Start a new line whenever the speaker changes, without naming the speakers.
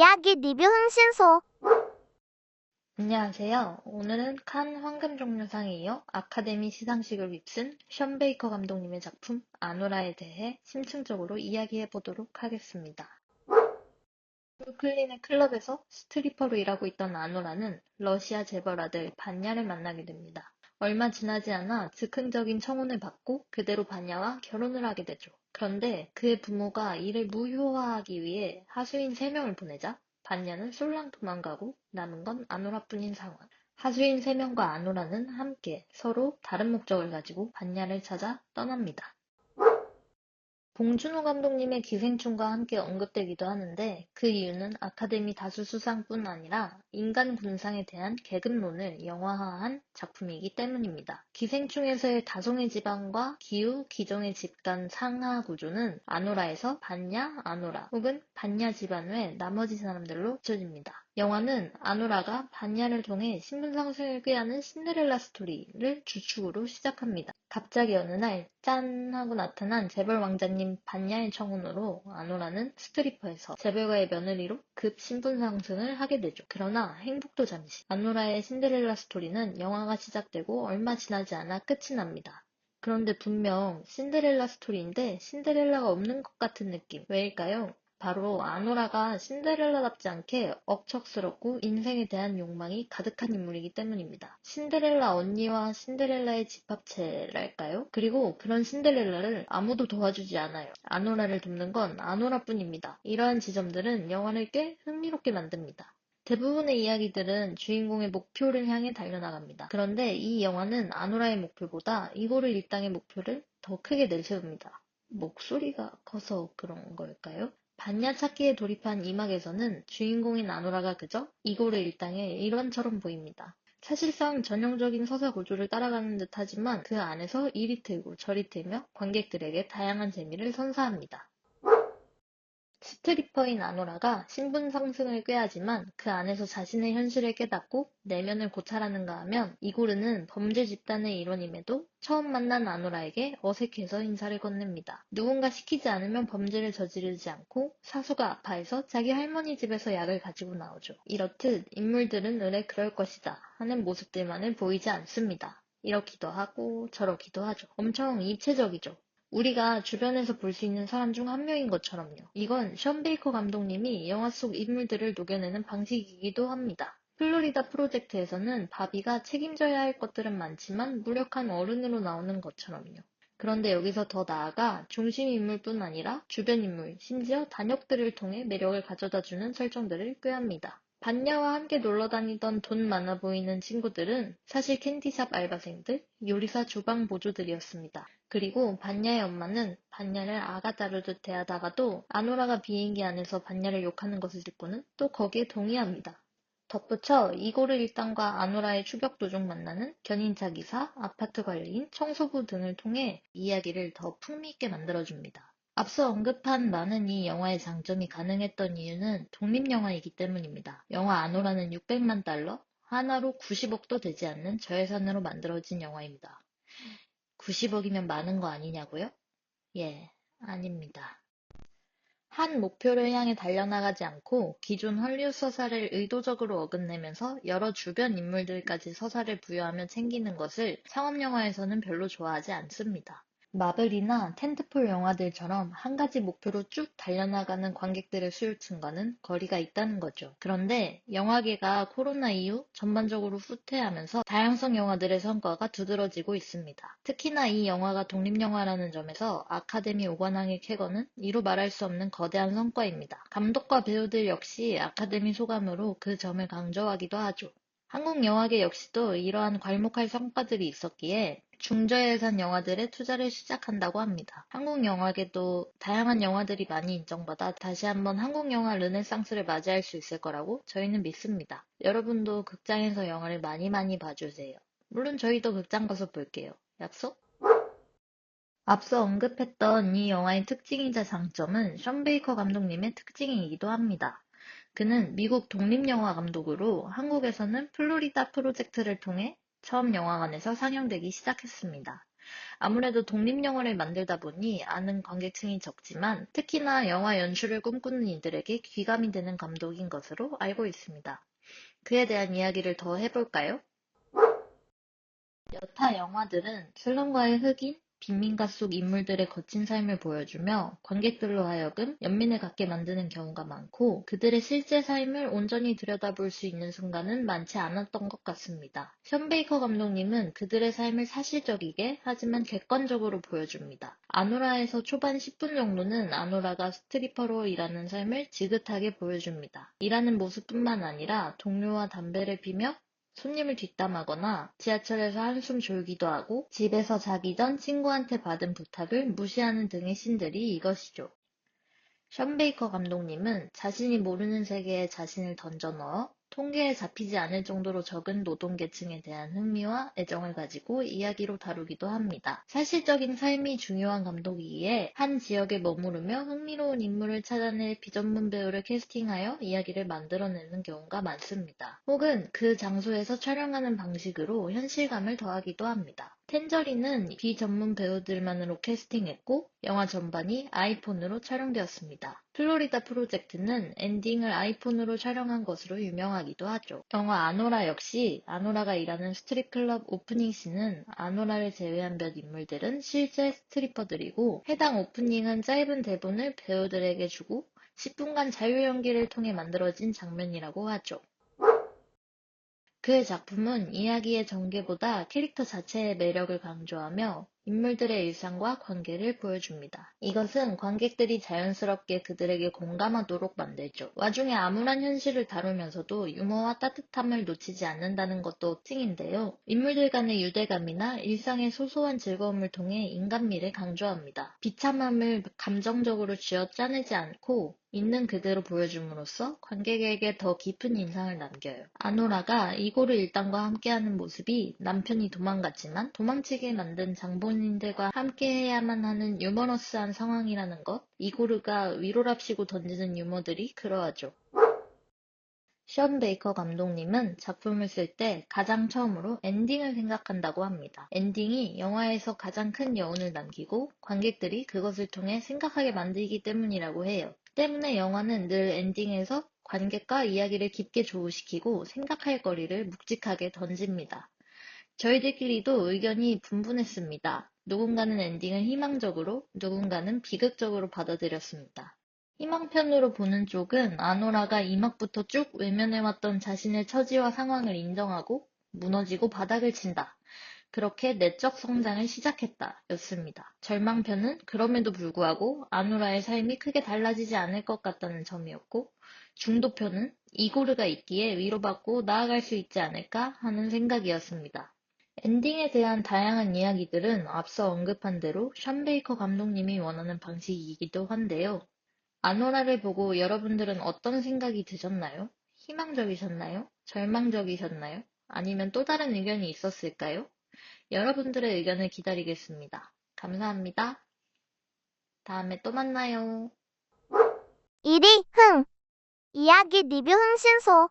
이야기 리뷰 흥신소.
안녕하세요. 오늘은 칸 황금종려상에 이어 아카데미 시상식을 휩쓴 션 베이커 감독님의 작품 아노라에 대해 심층적으로 이야기해 보도록 하겠습니다. 브루클린의 클럽에서 스트리퍼로 일하고 있던 아노라는 러시아 재벌 아들 반야를 만나게 됩니다. 얼마 지나지 않아 즉흥적인 청혼을 받고 그대로 반야와 결혼을 하게 되죠. 그런데 그의 부모가 이를 무효화하기 위해 하수인 3명을 보내자 반야는 쏠랑 도망가고 남은 건 아노라뿐인 상황. 하수인 3명과 아노라는 함께 서로 다른 목적을 가지고 반야를 찾아 떠납니다. 봉준호 감독님의 기생충과 함께 언급되기도 하는데 그 이유는 아카데미 다수 수상뿐 아니라 인간 군상에 대한 계급론을 영화화한 작품이기 때문입니다. 기생충에서의 다송의 집안과 기우, 기종의 집간 상하 구조는 아노라에서 반야, 아노라 혹은 반야 집안 외 나머지 사람들로 비춰집니다. 영화는 아노라가 반야를 통해 신분 상승을 꾀하는 신데렐라 스토리를 주축으로 시작합니다. 갑자기 어느 날 짠 하고 나타난 재벌 왕자님 반야의 청혼으로 아노라는 스트리퍼에서 재벌가의 며느리로 급 신분 상승을 하게 되죠. 그러나 행복도 잠시. 아노라의 신데렐라 스토리는 영화가 시작되고 얼마 지나지 않아 끝이 납니다. 그런데 분명 신데렐라 스토리인데 신데렐라가 없는 것 같은 느낌. 왜일까요? 바로 아노라가 신데렐라답지 않게 억척스럽고 인생에 대한 욕망이 가득한 인물이기 때문입니다. 신데렐라 언니와 신데렐라의 집합체랄까요? 그리고 그런 신데렐라를 아무도 도와주지 않아요. 아노라를 돕는 건 아노라뿐입니다. 이러한 지점들은 영화를 꽤 흥미롭게 만듭니다. 대부분의 이야기들은 주인공의 목표를 향해 달려나갑니다. 그런데 이 영화는 아노라의 목표보다 이고르 일당의 목표를 더 크게 내세웁니다. 목소리가 커서 그런 걸까요? 반야 찾기에 돌입한 이 막에서는 주인공인 아노라가 그저 이고르 일당의 일원처럼 보입니다. 사실상 전형적인 서사 구조를 따라가는 듯 하지만 그 안에서 이리 트고 저리 트며 관객들에게 다양한 재미를 선사합니다. 스트리퍼인 아노라가 신분 상승을 꾀하지만 그 안에서 자신의 현실을 깨닫고 내면을 고찰하는가 하면 이고르는 범죄 집단의 일원임에도 처음 만난 아노라에게 어색해서 인사를 건넵니다. 누군가 시키지 않으면 범죄를 저지르지 않고 사수가 아파해서 자기 할머니 집에서 약을 가지고 나오죠. 이렇듯 인물들은 의뢰 그럴 것이다 하는 모습들만을 보이지 않습니다. 이렇기도 하고 저렇기도 하죠. 엄청 입체적이죠. 우리가 주변에서 볼 수 있는 사람 중 한 명인 것처럼요. 이건 션 베이커 감독님이 영화 속 인물들을 녹여내는 방식이기도 합니다. 플로리다 프로젝트에서는 바비가 책임져야 할 것들은 많지만 무력한 어른으로 나오는 것처럼요. 그런데 여기서 더 나아가 중심 인물뿐 아니라 주변 인물, 심지어 단역들을 통해 매력을 가져다주는 설정들을 꾀합니다. 반야와 함께 놀러 다니던 돈 많아 보이는 친구들은 사실 캔디샵 알바생들, 요리사 주방 보조들이었습니다. 그리고 반야의 엄마는 반야를 아가 다루듯 대하다가도 아노라가 비행기 안에서 반야를 욕하는 것을 듣고는 또 거기에 동의합니다. 덧붙여 이고르 일당과 아노라의 추격 도중 만나는 견인차 기사, 아파트 관리인, 청소부 등을 통해 이야기를 더 풍미있게 만들어줍니다. 앞서 언급한 많은 이 영화의 장점이 가능했던 이유는 독립영화이기 때문입니다. 영화 아노라는 600만 달러, 하나로 90억도 되지 않는 저예산으로 만들어진 영화입니다. 90억이면 많은 거 아니냐고요? 예, 아닙니다. 한 목표를 향해 달려나가지 않고 기존 헐리우드 서사를 의도적으로 어긋내면서 여러 주변 인물들까지 서사를 부여하며 챙기는 것을 상업영화에서는 별로 좋아하지 않습니다. 마블이나 텐트폴 영화들처럼 한 가지 목표로 쭉 달려나가는 관객들의 수요층과는 거리가 있다는 거죠. 그런데 영화계가 코로나 이후 전반적으로 후퇴하면서 다양성 영화들의 성과가 두드러지고 있습니다. 특히나 이 영화가 독립영화라는 점에서 아카데미 5관왕의 쾌거는 이루 말할 수 없는 거대한 성과입니다. 감독과 배우들 역시 아카데미 소감으로 그 점을 강조하기도 하죠. 한국 영화계 역시도 이러한 괄목할 성과들이 있었기에 중저예산 영화들에 투자를 시작한다고 합니다. 한국 영화계도 다양한 영화들이 많이 인정받아 다시 한번 한국 영화 르네상스를 맞이할 수 있을 거라고 저희는 믿습니다. 여러분도 극장에서 영화를 많이 많이 봐주세요. 물론 저희도 극장 가서 볼게요. 약속? 앞서 언급했던 이 영화의 특징이자 장점은 션 베이커 감독님의 특징이기도 합니다. 그는 미국 독립영화 감독으로 한국에서는 플로리다 프로젝트를 통해 처음 영화관에서 상영되기 시작했습니다. 아무래도 독립영화를 만들다 보니 아는 관객층이 적지만 특히나 영화 연출을 꿈꾸는 이들에게 귀감이 되는 감독인 것으로 알고 있습니다. 그에 대한 이야기를 더 해볼까요? 여타 영화들은 슬럼과의 흑인, 빈민가 속 인물들의 거친 삶을 보여주며 관객들로 하여금 연민을 갖게 만드는 경우가 많고 그들의 실제 삶을 온전히 들여다볼 수 있는 순간은 많지 않았던 것 같습니다. 션 베이커 감독님은 그들의 삶을 사실적이게 하지만 객관적으로 보여줍니다. 아노라에서 초반 10분 정도는 아노라가 스트리퍼로 일하는 삶을 지긋하게 보여줍니다. 일하는 모습뿐만 아니라 동료와 담배를 피며 손님을 뒷담하거나 지하철에서 한숨 졸기도 하고 집에서 자기 전 친구한테 받은 부탁을 무시하는 등의 씬들이 이것이죠. 션 베이커 감독님은 자신이 모르는 세계에 자신을 던져넣어 통계에 잡히지 않을 정도로 적은 노동계층에 대한 흥미와 애정을 가지고 이야기로 다루기도 합니다. 사실적인 삶이 중요한 감독이기에 한 지역에 머무르며 흥미로운 인물을 찾아낼 비전문 배우를 캐스팅하여 이야기를 만들어내는 경우가 많습니다. 혹은 그 장소에서 촬영하는 방식으로 현실감을 더하기도 합니다. 텐저린은 비전문 배우들만으로 캐스팅했고 영화 전반이 아이폰으로 촬영되었습니다. 플로리다 프로젝트는 엔딩을 아이폰으로 촬영한 것으로 유명하기도 하죠. 영화 아노라 역시 아노라가 일하는 스트립클럽 오프닝 씬은 아노라를 제외한 몇 인물들은 실제 스트리퍼들이고 해당 오프닝은 짧은 대본을 배우들에게 주고 10분간 자유 연기를 통해 만들어진 장면이라고 하죠. 그의 작품은 이야기의 전개보다 캐릭터 자체의 매력을 강조하며 인물들의 일상과 관계를 보여줍니다. 이것은 관객들이 자연스럽게 그들에게 공감하도록 만들죠. 와중에 암울한 현실을 다루면서도 유머와 따뜻함을 놓치지 않는다는 것도 특징인데요. 인물들 간의 유대감이나 일상의 소소한 즐거움을 통해 인간미를 강조합니다. 비참함을 감정적으로 쥐어짜내지 않고 있는 그대로 보여줌으로써 관객에게 더 깊은 인상을 남겨요. 아노라가 이고르 일당과 함께하는 모습이 남편이 도망갔지만 도망치게 만든 장본인들과 함께해야만 하는 유머러스한 상황이라는 것, 이고르가 위로랍시고 던지는 유머들이 그러하죠. 션 베이커 감독님은 작품을 쓸 때 가장 처음으로 엔딩을 생각한다고 합니다. 엔딩이 영화에서 가장 큰 여운을 남기고 관객들이 그것을 통해 생각하게 만들기 때문이라고 해요. 때문에 영화는 늘 엔딩에서 관객과 이야기를 깊게 조우시키고 생각할 거리를 묵직하게 던집니다. 저희들끼리도 의견이 분분했습니다. 누군가는 엔딩을 희망적으로, 누군가는 비극적으로 받아들였습니다. 희망편으로 보는 쪽은 아노라가 이막부터 쭉 외면해왔던 자신의 처지와 상황을 인정하고 무너지고 바닥을 친다. 그렇게 내적 성장을 시작했다. 였습니다. 절망편은 그럼에도 불구하고 아노라의 삶이 크게 달라지지 않을 것 같다는 점이었고, 중도편은 이고르가 있기에 위로받고 나아갈 수 있지 않을까 하는 생각이었습니다. 엔딩에 대한 다양한 이야기들은 앞서 언급한 대로 션 베이커 감독님이 원하는 방식이기도 한데요. 아노라를 보고 여러분들은 어떤 생각이 드셨나요? 희망적이셨나요? 절망적이셨나요? 아니면 또 다른 의견이 있었을까요? 여러분들의 의견을 기다리겠습니다. 감사합니다. 다음에 또 만나요.
1위 흥. 이야기 리뷰 흥신소.